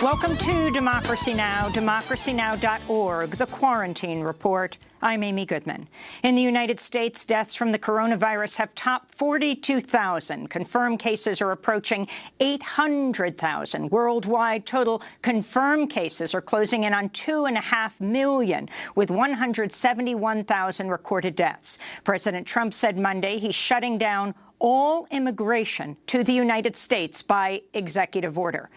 Welcome to Democracy Now!, democracynow.org, the Quarantine Report. I'm Amy Goodman. In the United States, deaths from the coronavirus have topped 42,000. Confirmed cases are approaching 800,000. Worldwide, total confirmed cases are closing in on 2.5 million, with 171,000 recorded deaths. President Trump said Monday he's shutting down all immigration to the United States by executive order.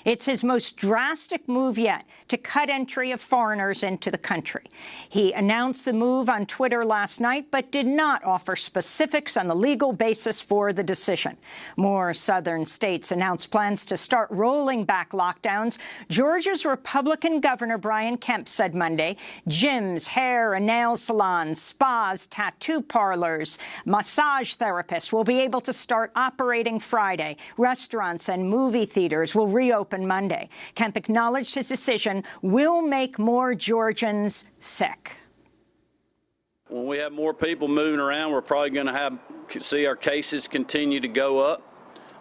It's his most drastic move yet to cut entry of foreigners into the country. He announced the move on Twitter last night, but did not offer specifics on the legal basis for the decision. More southern states announced plans to start rolling back lockdowns. Georgia's Republican Governor Brian Kemp said Monday gyms, hair and nail salons, spas, tattoo parlors, massage therapists will be able to start operating Friday. Restaurants and movie theaters will reopen Monday. Kemp acknowledged his decision will make more Georgians sick. When we have more people moving around, we're probably going to see our cases continue to go up.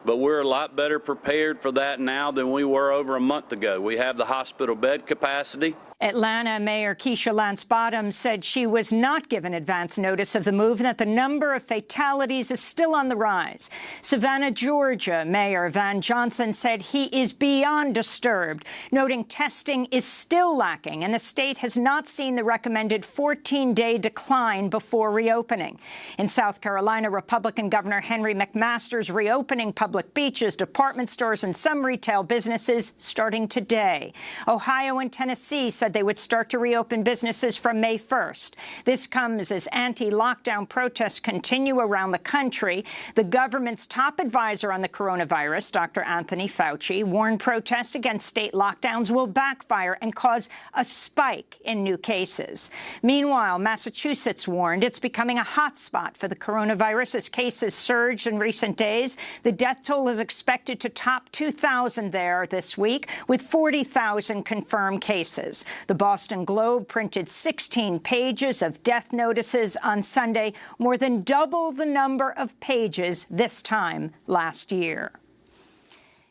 But we're a lot better prepared for that now than we were over a month ago. We have the hospital bed capacity. Atlanta Mayor Keisha Lance Bottoms said she was not given advance notice of the move and that the number of fatalities is still on the rise. Savannah, Georgia Mayor Van Johnson said he is beyond disturbed, noting testing is still lacking and the state has not seen the recommended 14-day decline before reopening. In South Carolina, Republican Governor Henry McMaster's reopening public beaches, department stores and some retail businesses starting today. Ohio and Tennessee said they would start to reopen businesses from May 1st. This comes as anti-lockdown protests continue around the country. The government's top advisor on the coronavirus, Dr. Anthony Fauci, warned protests against state lockdowns will backfire and cause a spike in new cases. Meanwhile, Massachusetts warned it's becoming a hotspot for the coronavirus as cases surged in recent days. The death toll is expected to top 2,000 there this week, with 40,000 confirmed cases. The Boston Globe printed 16 pages of death notices on Sunday, more than double the number of pages this time last year.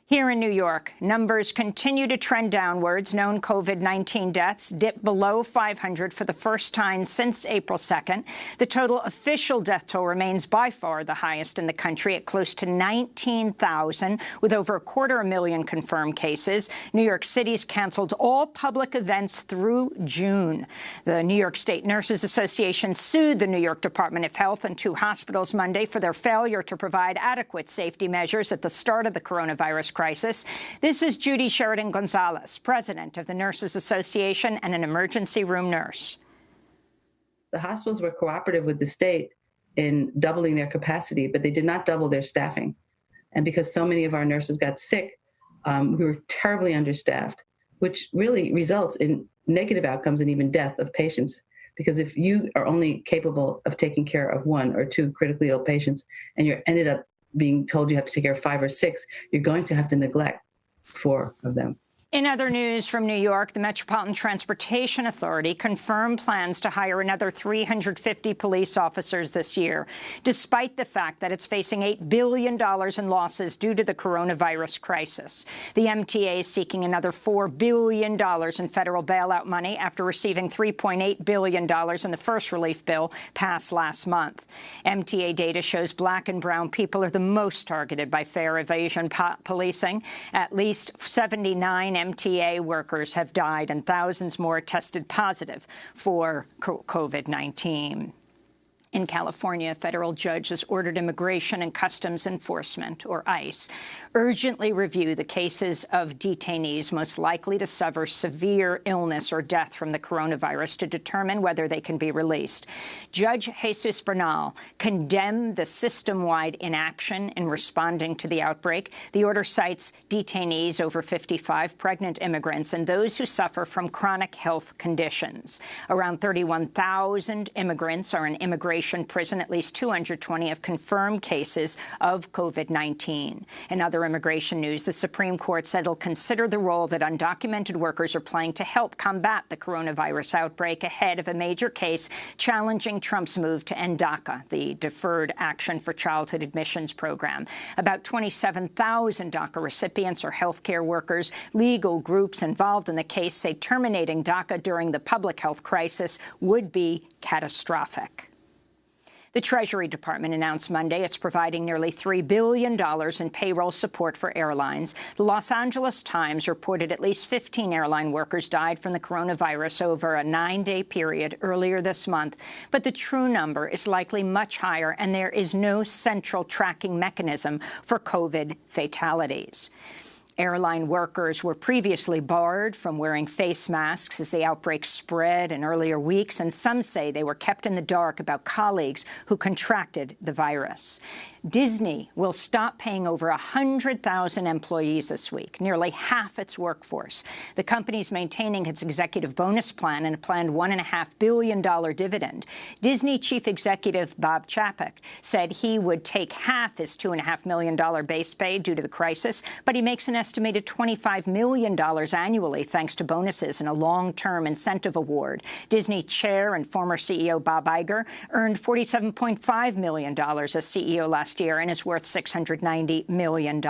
Here in New York, numbers continue to trend downwards. Known COVID-19 deaths dipped below 500 for the first time since April 2nd. The total official death toll remains by far the highest in the country at close to 19,000, with over 250,000 confirmed cases. New York City's canceled all public events through June. The New York State Nurses Association sued the New York Department of Health and 2 hospitals Monday for their failure to provide adequate safety measures at the start of the coronavirus crisis. This is Judy Sheridan-Gonzalez, president of the Nurses Association and an emergency room nurse. The hospitals were cooperative with the state in doubling their capacity, but they did not double their staffing. And because so many of our nurses got sick, we were terribly understaffed, which really results in negative outcomes and even death of patients. Because if you are only capable of taking care of 1 or 2 critically ill patients and you're ended up being told you have to take care of 5 or 6, you're going to have to neglect 4 of them. In other news from New York, the Metropolitan Transportation Authority confirmed plans to hire another 350 police officers this year, despite the fact that it's facing $8 billion in losses due to the coronavirus crisis. The MTA is seeking another $4 billion in federal bailout money after receiving $3.8 billion in the first relief bill passed last month. MTA data shows black and brown people are the most targeted by fare evasion policing. At least 79 MTA workers have died and thousands more tested positive for COVID-19. In California, a federal judge has ordered Immigration and Customs Enforcement, or ICE, urgently review the cases of detainees most likely to suffer severe illness or death from the coronavirus to determine whether they can be released. Judge Jesus Bernal condemned the system-wide inaction in responding to the outbreak. The order cites detainees over 55, pregnant immigrants, and those who suffer from chronic health conditions. Around 31,000 immigrants are in immigration immigration prison at least 220 of confirmed cases of COVID-19. In other immigration news, the Supreme Court said it'll consider the role that undocumented workers are playing to help combat the coronavirus outbreak ahead of a major case challenging Trump's move to end DACA, the Deferred Action for Childhood Admissions program. About 27,000 DACA recipients are healthcare workers. Legal groups involved in the case say terminating DACA during the public health crisis would be catastrophic. The Treasury Department announced Monday it's providing nearly $3 billion in payroll support for airlines. The Los Angeles Times reported at least 15 airline workers died from the coronavirus over a 9-day period earlier this month. But the true number is likely much higher, and there is no central tracking mechanism for COVID fatalities. Airline workers were previously barred from wearing face masks as the outbreak spread in earlier weeks, and some say they were kept in the dark about colleagues who contracted the virus. Disney will stop paying over 100,000 employees this week, nearly half its workforce. The company's maintaining its executive bonus plan and a planned $1.5 billion dividend. Disney chief executive Bob Chapek said he would take half his $2.5 million base pay due to the crisis, but he makes an estimated $25 million annually thanks to bonuses and a long-term incentive award. Disney chair and former CEO Bob Iger earned $47.5 million as CEO last year and is worth $690 million.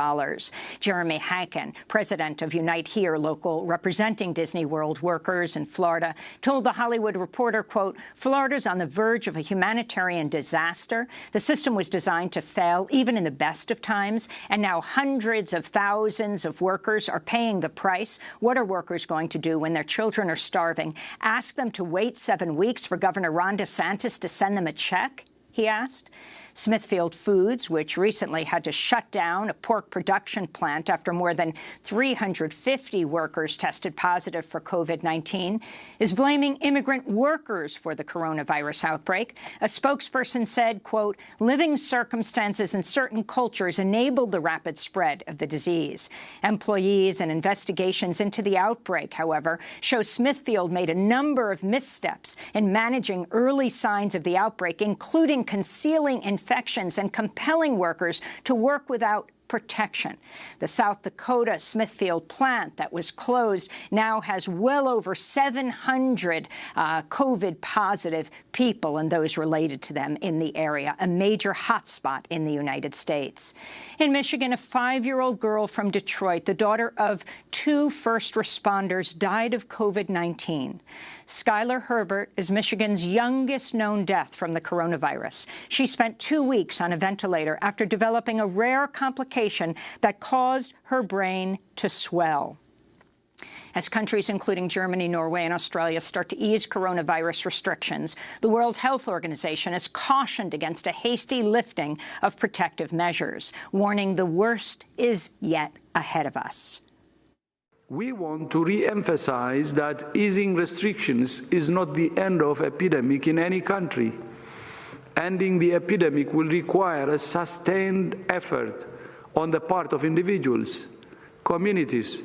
Jeremy Hankin, president of Unite Here local representing Disney World workers in Florida, told The Hollywood Reporter, quote, "Florida's on the verge of a humanitarian disaster. The system was designed to fail even in the best of times, and now hundreds of thousands of workers are paying the price. What are workers going to do when their children are starving? Ask them to wait 7 weeks for Governor Ron DeSantis to send them a check?" he asked. Smithfield Foods, which recently had to shut down a pork production plant after more than 350 workers tested positive for COVID-19, is blaming immigrant workers for the coronavirus outbreak. A spokesperson said, quote, "Living circumstances in certain cultures enabled the rapid spread of the disease." Employees and investigations into the outbreak, however, show Smithfield made a number of missteps in managing early signs of the outbreak, including concealing infections and compelling workers to work without protection. The South Dakota Smithfield plant that was closed now has well over 700 COVID-positive people and those related to them in the area, a major hotspot in the United States. In Michigan, a 5-year-old girl from Detroit, the daughter of 2 first responders, died of COVID-19. Skylar Herbert is Michigan's youngest known death from the coronavirus. She spent 2 weeks on a ventilator after developing a rare complication that caused her brain to swell. As countries including Germany, Norway, and Australia start to ease coronavirus restrictions, the World Health Organization has cautioned against a hasty lifting of protective measures, warning the worst is yet ahead of us. We want to re-emphasize that easing restrictions is not the end of epidemic in any country. Ending the epidemic will require a sustained effort on the part of individuals, communities,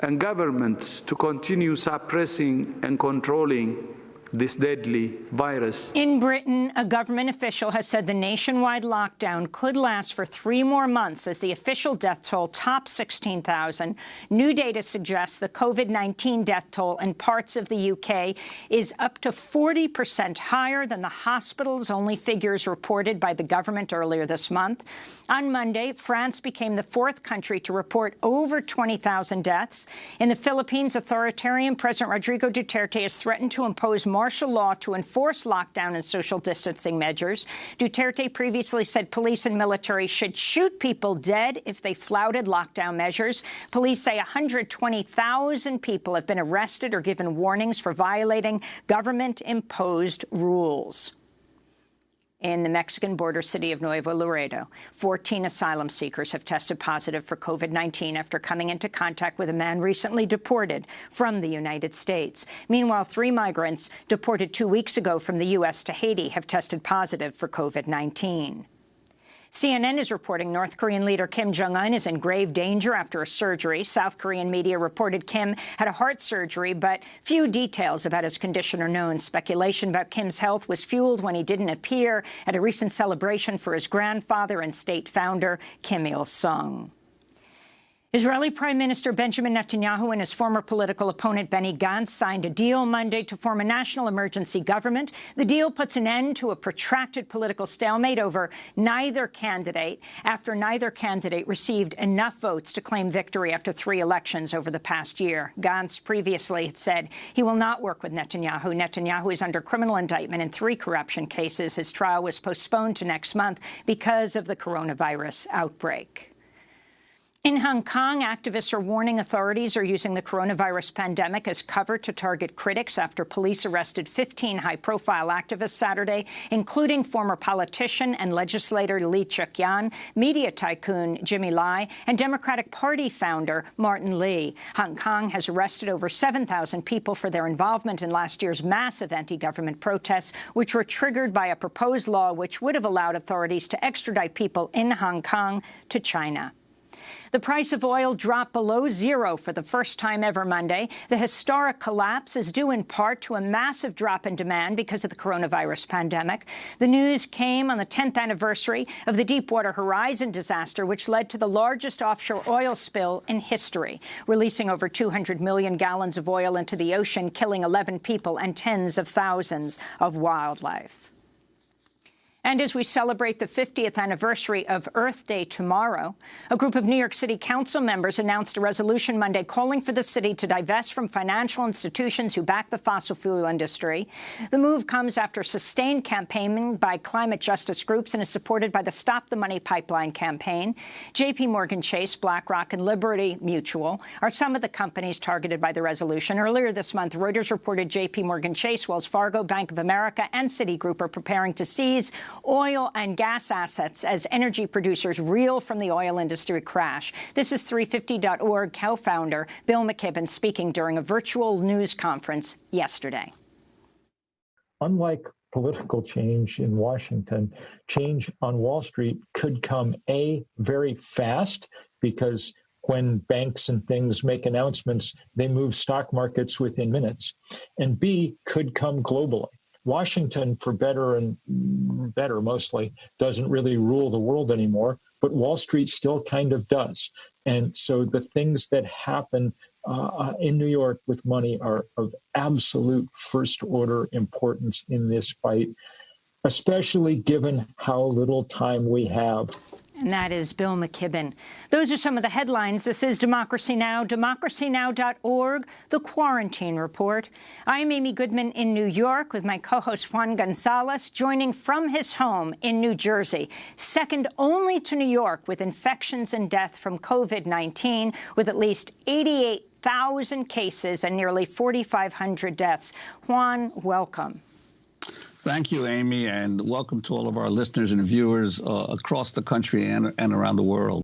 and governments to continue suppressing and controlling this deadly virus. In Britain, a government official has said the nationwide lockdown could last for 3 more months as the official death toll tops 16,000. New data suggests the COVID-19 death toll in parts of the UK is up to 40% higher than the hospitals-only figures reported by the government earlier this month. On Monday, France became the 4th country to report over 20,000 deaths. In the Philippines, authoritarian President Rodrigo Duterte has threatened to impose martial law to enforce lockdown and social distancing measures. Duterte previously said police and military should shoot people dead if they flouted lockdown measures. Police say 120,000 people have been arrested or given warnings for violating government-imposed rules. In the Mexican border city of Nuevo Laredo, 14 asylum seekers have tested positive for COVID-19 after coming into contact with a man recently deported from the United States. Meanwhile, 3 migrants deported 2 weeks ago from the U.S. to Haiti have tested positive for COVID-19. CNN is reporting North Korean leader Kim Jong-un is in grave danger after a surgery. South Korean media reported Kim had a heart surgery, but few details about his condition are known. Speculation about Kim's health was fueled when he didn't appear at a recent celebration for his grandfather and state founder, Kim Il-sung. Israeli Prime Minister Benjamin Netanyahu and his former political opponent Benny Gantz signed a deal Monday to form a national emergency government. The deal puts an end to a protracted political stalemate over neither candidate, after neither candidate received enough votes to claim victory after 3 elections over the past year. Gantz previously had said he will not work with Netanyahu. Netanyahu is under criminal indictment in 3 corruption cases. His trial was postponed to next month because of the coronavirus outbreak. In Hong Kong, activists are warning authorities are using the coronavirus pandemic as cover to target critics after police arrested 15 high-profile activists Saturday, including former politician and legislator Lee Cheuk-yan, media tycoon Jimmy Lai, and Democratic Party founder Martin Lee. Hong Kong has arrested over 7,000 people for their involvement in last year's massive anti-government protests, which were triggered by a proposed law which would have allowed authorities to extradite people in Hong Kong to China. The price of oil dropped below zero for the first time ever Monday. The historic collapse is due in part to a massive drop in demand because of the coronavirus pandemic. The news came on the 10th anniversary of the Deepwater Horizon disaster, which led to the largest offshore oil spill in history, releasing over 200 million gallons of oil into the ocean, killing 11 people and tens of thousands of wildlife. And as we celebrate the 50th anniversary of Earth Day tomorrow, a group of New York City Council members announced a resolution Monday calling for the city to divest from financial institutions who back the fossil fuel industry. The move comes after sustained campaigning by climate justice groups and is supported by the Stop the Money Pipeline campaign. J.P. Morgan Chase, BlackRock, and Liberty Mutual are some of the companies targeted by the resolution. Earlier this month, Reuters reported J.P. Morgan Chase, Wells Fargo, Bank of America, and Citigroup are preparing to seize oil and gas assets as energy producers reel from the oil industry crash. This is 350.org co-founder Bill McKibben speaking during a virtual news conference yesterday. Unlike political change in Washington, change on Wall Street could come, A, very fast, because when banks and things make announcements, they move stock markets within minutes, and B, could come globally. Washington, for better and better mostly, doesn't really rule the world anymore, but Wall Street still kind of does. And so the things that happen in New York with money are of absolute first-order importance in this fight, especially given how little time we have. And that is Bill McKibben. Those are some of the headlines. This is Democracy Now!, democracynow.org, The Quarantine Report. I'm Amy Goodman in New York with my co-host Juan Gonzalez, joining from his home in New Jersey, second only to New York with infections and death from COVID-19, with at least 88,000 cases and nearly 4,500 deaths. Juan, welcome. Thank you, Amy, and welcome to all of our listeners and viewers across the country and around the world.